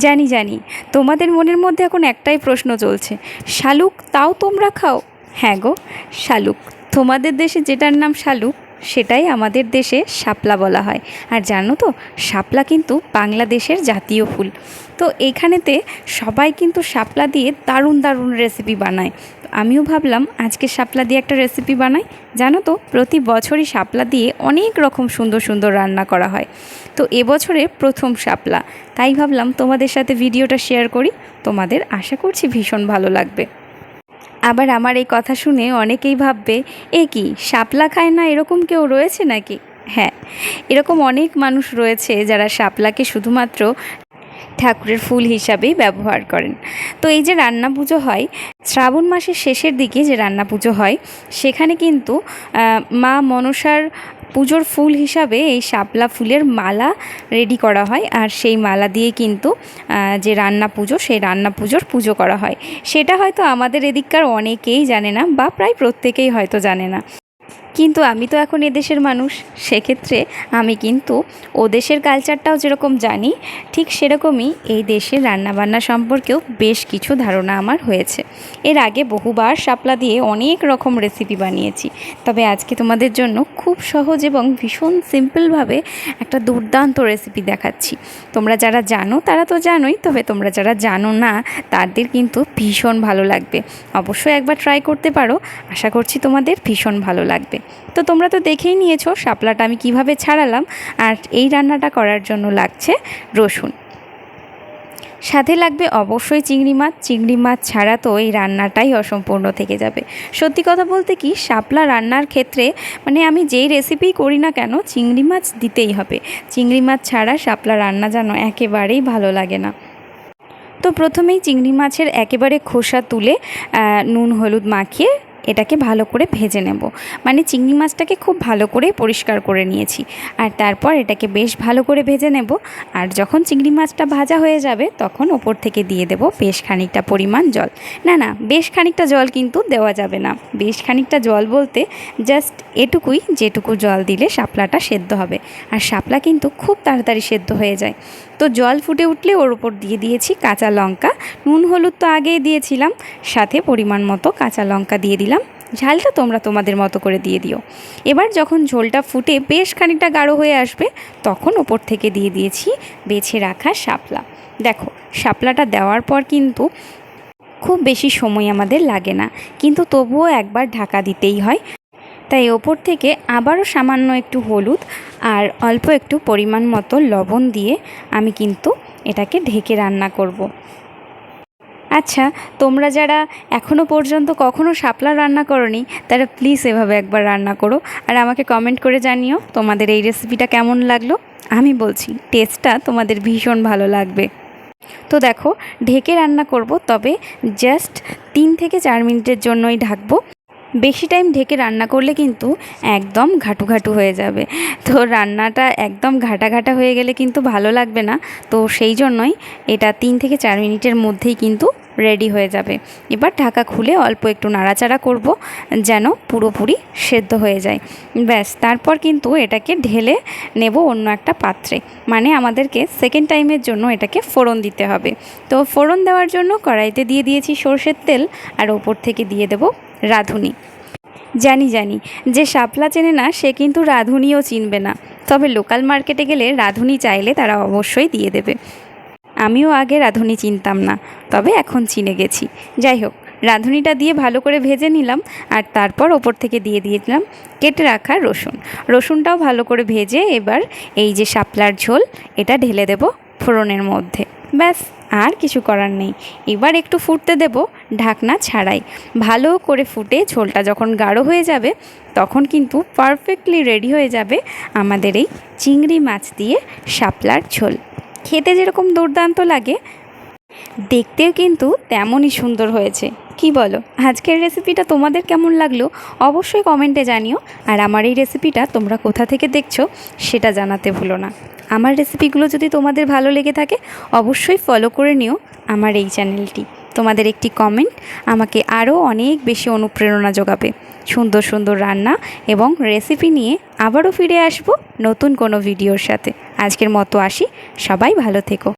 জানি জানি তোমাদের মনের মধ্যে এখন একটাই প্রশ্ন চলছে, শালুক তাও তোমরা খাও? হ্যাঁ গো, শালুক। তোমাদের দেশে যেটার নাম শালুক সেটাই আমাদের দেশে শাপলা বলা হয়। আর জানো তো, শাপলা কিন্তু বাংলাদেশের জাতীয় ফুল। তো এইখানেতে সবাই কিন্তু শাপলা দিয়ে দারুণ দারুণ রেসিপি বানায়। আমিও ভাবলাম আজকে শাপলা দিয়ে একটা রেসিপি বানাই। জানো তো, প্রতি বছরই শাপলা দিয়ে অনেক রকম সুন্দর সুন্দর রান্না করা হয়। তো এবছরে প্রথম শাপলা, তাই ভাবলাম তোমাদের সাথে ভিডিওটা শেয়ার করি। তোমাদের আশা করছি ভীষণ ভালো লাগবে। আবার আমার এই কথা শুনে অনেকেই ভাববে, এ কি শাপলা খায় না, এরকম কেউ রয়েছে নাকি? হ্যাঁ, এরকম অনেক মানুষ রয়েছে যারা শাপলাকে শুধুমাত্র ঠাকুরের ফুল হিসাবেই ব্যবহার করেন। তো এই যে রান্না পুজো হয়, শ্রাবণ মাসের শেষের দিকে যে রান্না পুজো হয়, সেখানে কিন্তু মা মনসার পুজোর ফুল হিসাবে এই শাপলা ফুলের মালা রেডি করা হয়। আর সেই মালা দিয়ে কিন্তু যে রান্না পুজো, সেই রান্না পুজোর পুজো করা হয়। সেটা হয়তো আমাদের এদিককার অনেকেই জানে না, বা প্রায় প্রত্যেকেই হয়তো জানে না। কিন্তু আমি তো এখন এদেশের মানুষ, সেক্ষেত্রে আমি কিন্তু ও দেশের কালচারটাও যেরকম জানি, ঠিক সেরকমই এই দেশের রান্নাবান্না সম্পর্কেও বেশ কিছু ধারণা আমার হয়েছে। এর আগে বহুবার শাপলা দিয়ে অনেক রকম রেসিপি বানিয়েছি, তবে আজকে তোমাদের জন্য খুব সহজ এবং ভীষণ সিম্পলভাবে একটা দুর্দান্ত রেসিপি দেখাচ্ছি। তোমরা যারা জানো তারা তো জানোই, তবে তোমরা যারা জানো না তাদের কিন্তু ভীষণ ভালো লাগবে। অবশ্যই একবার ট্রাই করতে পারো, আশা করছি তোমাদের ভীষণ ভালো লাগবে। তো তোমরা তো দেখেই নিয়েছো শাপলাটা আমি কিভাবে ছাড়ালাম। আর এই রান্নাটা করার জন্য লাগছে রসুন, সাথে লাগবে অবশ্যই চিংড়ি মাছ। চিংড়ি মাছ ছাড়া তো এই রান্নাটাই অসম্পূর্ণ থেকে যাবে। সত্যি কথা বলতে কি, শাপলা রান্নার ক্ষেত্রে মানে আমি যেই রেসিপি করি না কেন, চিংড়ি মাছ দিতেই হবে। চিংড়ি মাছ ছাড়া শাপলা রান্না যেন একেবারেই ভালো লাগে না। তো প্রথমেই চিংড়ি মাছের একেবারে খোসা তুলে নুন হলুদ মাখিয়ে এটাকে ভালো করে ভেজে নেব। মানে চিংড়ি মাছটাকে খুব ভালো করে পরিষ্কার করে নিয়েছি, আর তারপর এটাকে বেশ ভালো করে ভেজে নেব। আর যখন চিংড়ি মাছটা ভাজা হয়ে যাবে, তখন ওপর থেকে দিয়ে দেব বেশ খানিকটা পরিমাণ জল। না না, বেশ খানিকটা জল কিন্তু দেওয়া যাবে না। বেশ খানিকটা জল বলতে জাস্ট এটুকুই, যেটুকু জল দিলে শাপলাটা সেদ্ধ হবে। আর শাপলা কিন্তু খুব তাড়াতাড়ি সেদ্ধ হয়ে যায়। তো জল ফুটে উঠলে ওর উপর দিয়ে দিয়েছি কাঁচা লঙ্কা। নুন হলুদ তো আগেই দিয়েছিলাম, সাথে পরিমাণ মতো কাঁচা লঙ্কা দিয়ে দিলাম। ঝালটা তোমরা তোমাদের মতো করে দিয়ে দিও। এবার যখন ঝোলটা ফুটে বেশ খানিকটা গাঢ় হয়ে আসবে, তখন ওপর থেকে দিয়ে দিয়েছি বেছে রাখা শাপলা। দেখো, শাপলাটা দেওয়ার পর কিন্তু খুব বেশি সময় আমাদের লাগে না, কিন্তু তবুও একবার ঢাকা দিতেই হয়। তাই ওপর থেকে আবারও সামান্য একটু হলুদ আর অল্প একটু পরিমাণ মতো লবণ দিয়ে আমি কিন্তু এটাকে ঢেকে রান্না করব। আচ্ছা, তোমরা যারা এখনও পর্যন্ত কখনও শাপলা রান্না করোনি, তারা প্লিজ এভাবে একবার রান্না করো, আর আমাকে কমেন্ট করে জানিও তোমাদের এই রেসিপিটা কেমন লাগলো। আমি বলছি টেস্টটা তোমাদের ভীষণ ভালো লাগবে। তো দেখো, ঢেকে রান্না করব, তবে জাস্ট 3 থেকে 4 মিনিটের জন্যই ঢাকবো। বেশি টাইম ঢেকে রান্না করলে কিন্তু একদম ঘাটু ঘাটু হয়ে যাবে। তো রান্নাটা একদম ঘাটা ঘাটা হয়ে গেলে কিন্তু ভালো লাগবে না। তো সেই জন্যই এটা 3 থেকে 4 মিনিটের মধ্যেই কিন্তু রেডি হয়ে যাবে। এবার ঢাকা খুলে অল্প একটু নাড়াচাড়া করব, যেন পুরোপুরি সেদ্ধ হয়ে যায়। ব্যাস, তারপর কিন্তু এটাকে ঢেলে নেব অন্য একটা পাত্রে। মানে আমাদেরকে সেকেন্ড টাইমের জন্য এটাকে ফোড়ন দিতে হবে। তো ফোড়ন দেওয়ার জন্য কড়াইতে দিয়ে দিয়েছি সর্ষের তেল, আর ওপর থেকে দিয়ে দেব রাঁধুনি। জানি জানি, যে শাপলা চেনে না সে কিন্তু রাঁধুনিও চিনবে না, তবে লোকাল মার্কেটে গেলে রাঁধুনি চাইলে তারা অবশ্যই দিয়ে দেবে। আমিও আগে রাঁধুনি চিনতাম না, তবে এখন চিনে গেছি। যাই হোক, রাঁধুনিটা দিয়ে ভালো করে ভেজে নিলাম, আর তারপর ওপর থেকে দিয়ে দিলাম কেটে রাখা রসুন। রসুনটাও ভালো করে ভেজে এবার এই যে শাপলার ঝোল, এটা ঢেলে দেব ফোড়নের মধ্যে। ব্যাস, আর কিছু করার নেই। এবার একটু ফুটতে দেব ঢাকনা ছাড়াই। ভালো করে ফুটে ঝোলটা যখন গাঢ় হয়ে যাবে, তখন কিন্তু পারফেক্টলি রেডি হয়ে যাবে আমাদের এই চিংড়ি মাছ দিয়ে শাপলার ঝোল। খেতে যেরকম দুর্দান্ত লাগে, দেখতেও কিন্তু তেমনই সুন্দর হয়েছে। কি বলো, আজকের রেসিপিটা তোমাদের কেমন লাগলো অবশ্যই কমেন্টে জানিও। আর আমার এই রেসিপিটা তোমরা কোথা থেকে দেখছো সেটা জানাতে ভুলো না। আমার রেসিপিগুলো যদি তোমাদের ভালো লেগে থাকে, অবশ্যই ফলো করে নিও আমার এই চ্যানেলটি। তোমাদের একটি কমেন্ট আমাকে আরও অনেক বেশি অনুপ্রেরণা যোগাবে সুন্দর সুন্দর রান্না এবং রেসিপি নিয়ে আবারও ফিরে আসবো নতুন কোনো ভিডিওর সাথে। আজকের মতো আসি, সবাই ভালো থেকো।